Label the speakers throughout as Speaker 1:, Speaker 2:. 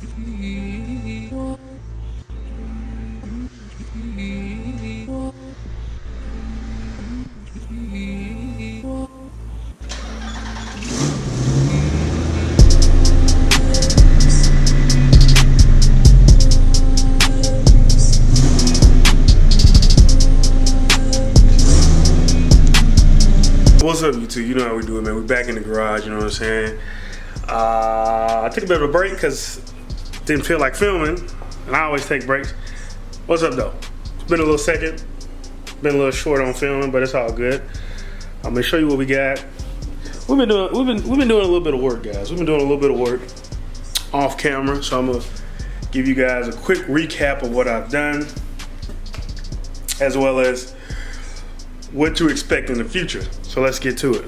Speaker 1: What's up, YouTube? You know how we do it, man. We back in the garage, you know what I'm saying? I took a bit of a break because didn't feel like filming, and I always take breaks. What's up, though? It's been a little second. Been a little short on filming, but it's all good. I'm gonna show you what we got. We've been doing a little bit of work, guys. We've been doing a little bit of work off camera, so I'm gonna give you guys a quick recap of what I've done, as well as what to expect in the future. So let's get to it.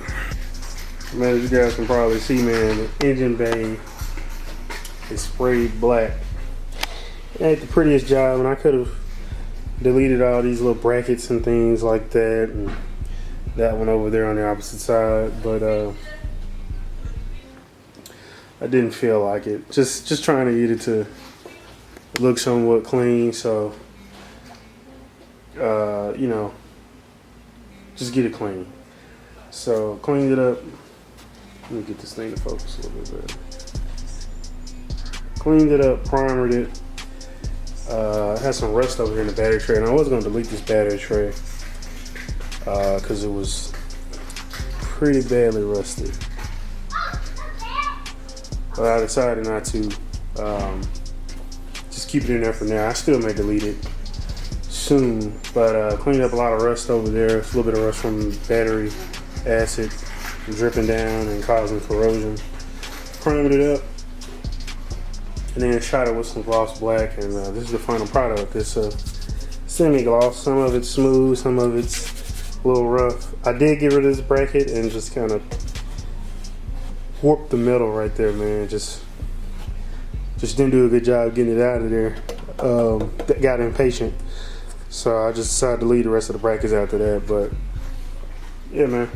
Speaker 1: Man, as you guys can probably see, man, the engine bay is sprayed black. It ain't the prettiest job, and I could have deleted all these little brackets and things like that, and that one over there on the opposite side, but I didn't feel like it. Just trying to get it to look somewhat clean, so you know, just get it clean. So cleaned it up. Let me get this thing to focus a little bit better. Cleaned it up, primered it. It had some rust over here in the battery tray, and I was gonna delete this battery tray because it was pretty badly rusted. But I decided not to. Just keep it in there for now. I still may delete it soon, but cleaned up a lot of rust over there. A little bit of rust from battery acid dripping down and causing corrosion. Primed it up and then shot it with some gloss black, and this is the final product. It's a semi-gloss. Some of it's smooth, some of it's a little rough. I did get rid of this bracket and just kind of warped the metal right there, man. Just didn't do a good job getting it out of there. Got impatient, so I just decided to leave the rest of the brackets after that. But yeah, man,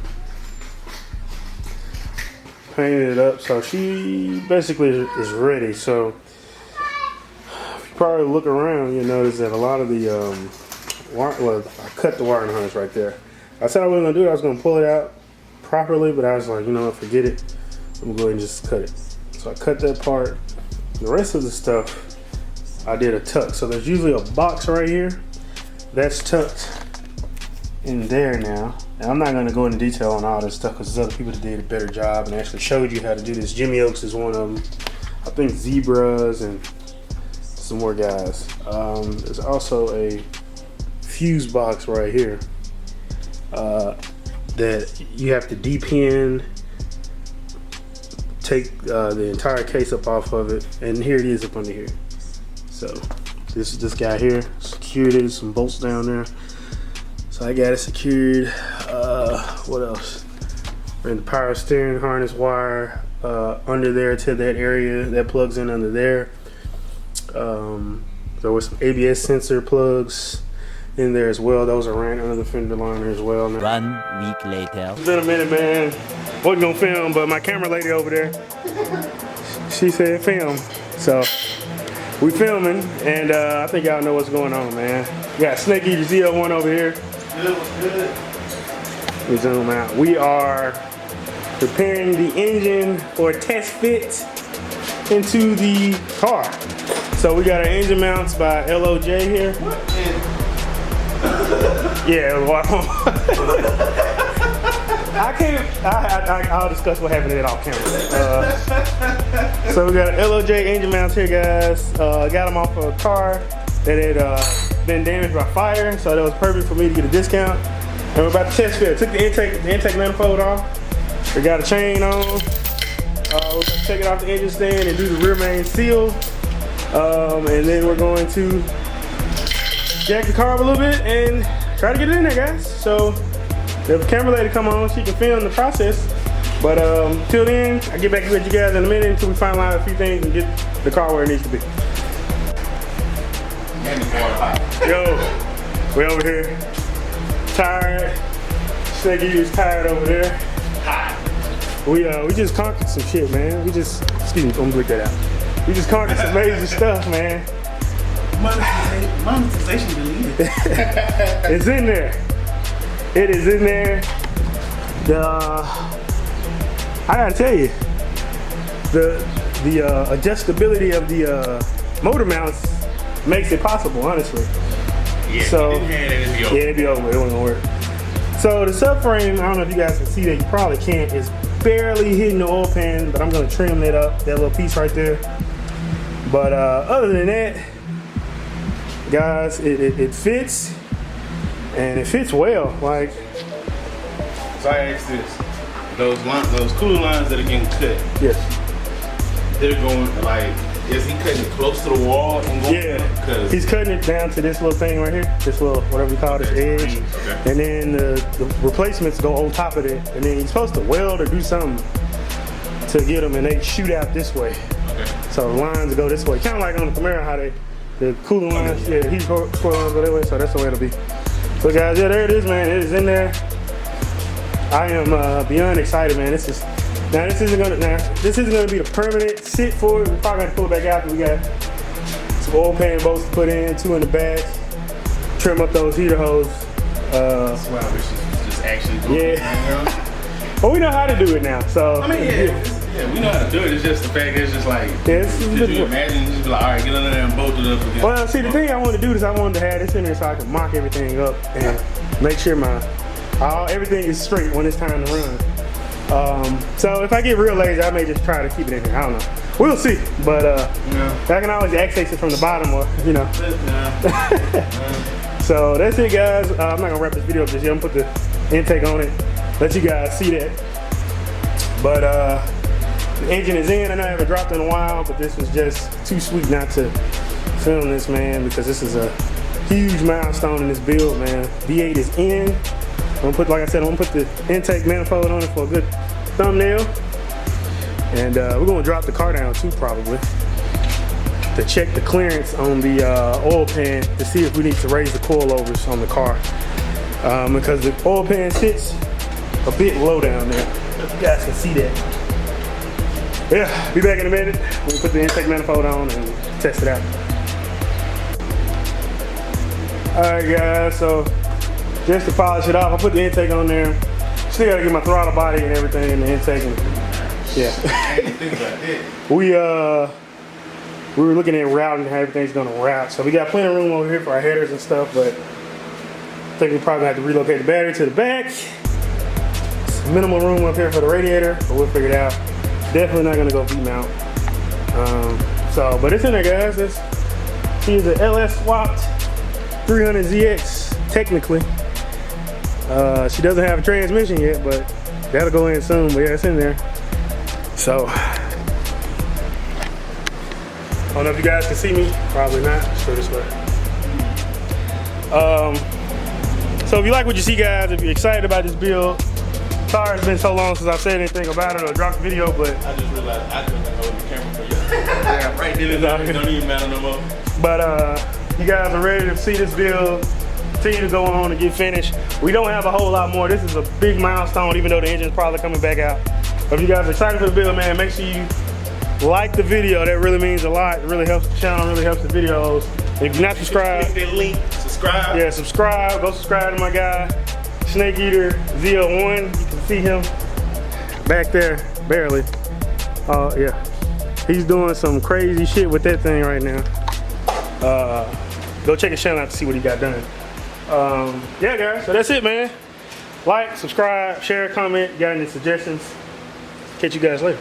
Speaker 1: painted it up, so she basically is ready. So if you probably look around, you'll notice that a lot of the I cut the wiring harness right there. I said I wasn't gonna do it. I was gonna pull it out properly, but I was like, you know what, forget it. I'm gonna go ahead and just cut it. So I cut that part. The rest of the stuff I did a tuck. So there's usually a box right here that's tucked in there now. And I'm not going to go into detail on all this stuff because there's other people that did a better job and actually showed you how to do this. Jimmy Oaks is one of them. I think Zebras and some more guys. There's also a fuse box right here that you have to depin, take the entire case up off of it, and here it is up under here. So this is this guy here, secured it, some bolts down there. So I got it secured. What else? Ran the power steering harness wire under there to that area that plugs in under there. There was some ABS sensor plugs in there as well. Those are ran under the fender liner as well. Now,
Speaker 2: 1 week later.
Speaker 1: It's been a minute, man. Wasn't gonna film, but my camera lady over there, she said film. So we filming, and I think y'all know what's going on, man. We got Snake Eater ZL1 over here.
Speaker 3: Good.
Speaker 1: We zoom out. We are preparing the engine for a test fit into the car. So we got our engine mounts by LOJ here. Yeah, well, I'll discuss what happened to it off camera. So we got an LOJ engine mounts here, guys. Got them off of a car that had been damaged by fire, so that was perfect for me to get a discount. And we're about to test fit. Took the intake manifold off. We got a chain on. We're going to take it off the engine stand and do the rear main seal. And then we're going to jack the car up a little bit and try to get it in there, guys. So if the camera lady come on, she can film the process. But till then, I'll get back with you guys in a minute until we finalize a few things and get the car where it needs to be. Yo, we over here. Tired. Snake Eater's tired over there. We just conquered some shit, man. Excuse me, I'm gonna bleep that out. We just conquered some major stuff, man.
Speaker 2: Monetization deleted.
Speaker 1: It's in there. It is in there. I gotta tell you, the adjustability of the motor mounts makes it possible, honestly.
Speaker 2: Yeah,
Speaker 1: so
Speaker 2: it'd be over.
Speaker 1: Yeah, it'd be over. It wouldn't work. So the subframe, I don't know if you guys can see that. You probably can't. It's barely hitting the oil pan, but I'm gonna trim that up, that little piece right there. But other than that, guys, it fits, and it fits well. Like,
Speaker 2: so I asked this: those cooler lines that are getting cut.
Speaker 1: Yes.
Speaker 2: They're going like. Is he cutting it close to the wall and going?
Speaker 1: Yeah, he's cutting it down to this little thing right here, this little, whatever you call this edge.
Speaker 2: Okay.
Speaker 1: And then the replacements go on top of it. And then he's supposed to weld or do something to get them, and they shoot out this way.
Speaker 2: Okay.
Speaker 1: So the lines go this way. Kind of like on the Camaro, how the cooling lines, heat core lines go that way, so that's the way it'll be. But guys, yeah, there it is, man. It is in there. I am beyond excited, man. This isn't gonna be the permanent sit for it. We're probably gonna pull it back out. We got some oil pan bolts to put in, 2 in the back. Trim up those heater hoses.
Speaker 2: That's why I wish this was just actually doing it.
Speaker 1: Well, we know how to do it now. So
Speaker 2: I mean, yeah, we know how to do it. It's just the fact that it's just like, could you imagine just be like, all right, get under there and bolt it up again.
Speaker 1: Well, see, the thing I wanted to do is I wanted to have this in there so I can mock everything up and make sure everything is straight when it's time to run. So if I get real lazy, I may just try to keep it in here. I don't know. We'll see. But I can always access it from the bottom, or So that's it, guys. I'm not gonna wrap this video up just yet. I'm gonna put the intake on it. Let you guys see that. But the engine is in. I know I haven't dropped in a while, but this was just too sweet not to film this, man, because this is a huge milestone in this build, man. V8 is in. I'm gonna put the intake manifold on it for a good thumbnail. And we're gonna drop the car down too, probably, to check the clearance on the oil pan to see if we need to raise the coilovers on the car. Because the oil pan sits a bit low down there. You guys can see that. Yeah, be back in a minute. We'll put the intake manifold on and test it out. All right, guys, so just to polish it off, I put the intake on there. Still gotta get my throttle body and everything in the intake. We were looking at routing how everything's gonna route. So we got plenty of room over here for our headers and stuff, but I think we probably have to relocate the battery to the back. Some minimal room up here for the radiator, but we'll figure it out. Definitely not gonna go V-mount. But it's in there, guys. Here's the LS swapped 300ZX, technically. She doesn't have a transmission yet, but that'll go in soon. But yeah, it's in there. So I don't know if you guys can see me. Probably not. Let's go this way. So if you like what you see, guys, if you're excited about this build, sorry it's been so long since I've said anything about it or dropped a video, but
Speaker 2: I just realized I couldn't hold the camera for you. Yeah, right then it don't even matter no more.
Speaker 1: But you guys are ready to see this build continue to go on and get finished. We don't have a whole lot more. This is a big milestone, even though the engine's probably coming back out. But if you guys are excited for the build, man, make sure you like the video. That really means a lot. It really helps the channel, really helps the videos. And if you're not subscribed,
Speaker 2: click that link, subscribe.
Speaker 1: Yeah, subscribe. Go subscribe to my guy, Snake Eater ZL1. You can see him back there, barely. Yeah. He's doing some crazy shit with that thing right now. Go check his channel out to see what he got done. Yeah, guys, so that's it, man. Like, subscribe, share, comment. Got any suggestions? Catch you guys later.